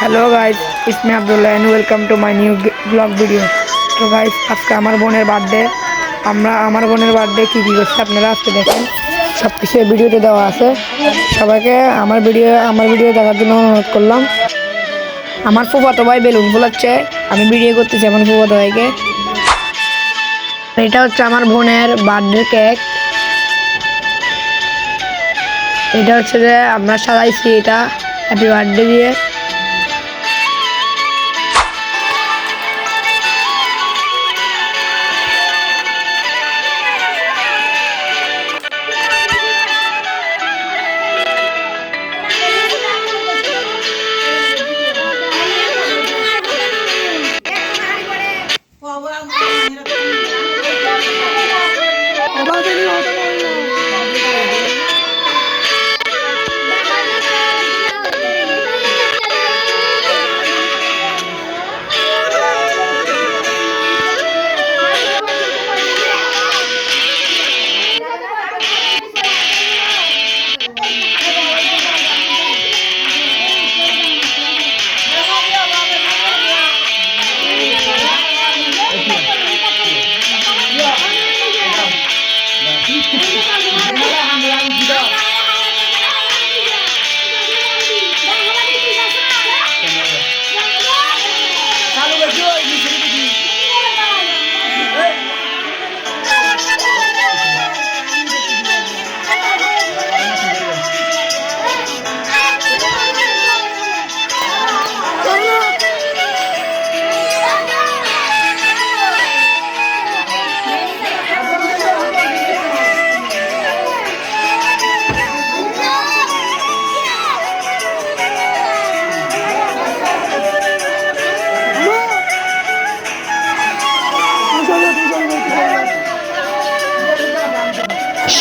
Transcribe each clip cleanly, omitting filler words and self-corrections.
Hello guys, it's me Abdullah and welcome to my new blog video. তো guys, আজকে আমার বোনের বার্থডে। আমার বোনের বার্থডে কী করছে আপনারা আজকে দেখেন। সব কিছু ভিডিওতে দেওয়া আছে। সবাইকে আমার ভিডিও দেখার জন্য অনুরোধ করলাম। আমার ফুফাতো ভাই বেলুন ফুলাচ্ছে, আমি ভিডিও করতেছি আমার ফুফাতো ভাইকে। এটা হচ্ছে আমার বোনের বার্থডে কেক। এটা হচ্ছে যে আমরা সাজাইছি এটা হ্যাপি বার্থডে দিয়ে।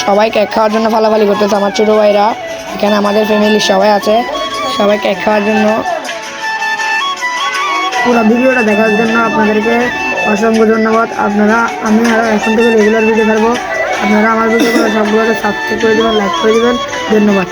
সবাই কেক খাওয়ার জন্য ফালাফালি করতেছে আমার ছোটো ভাইরা। এখানে আমাদের ফ্যামিলির সবাই আছে, সবাই কেক খাওয়ার জন্য। পুরো ভিডিওটা দেখার জন্য আপনাদেরকে অসংখ্য ধন্যবাদ। আমি এখন থেকে রেগুলার ভিডিও ছাড়বো। আপনারা আমার ভিডিওগুলো সবগুলোকে সাবস্ক্রাইব করে দেবেন, লাইক করে দেবেন। ধন্যবাদ।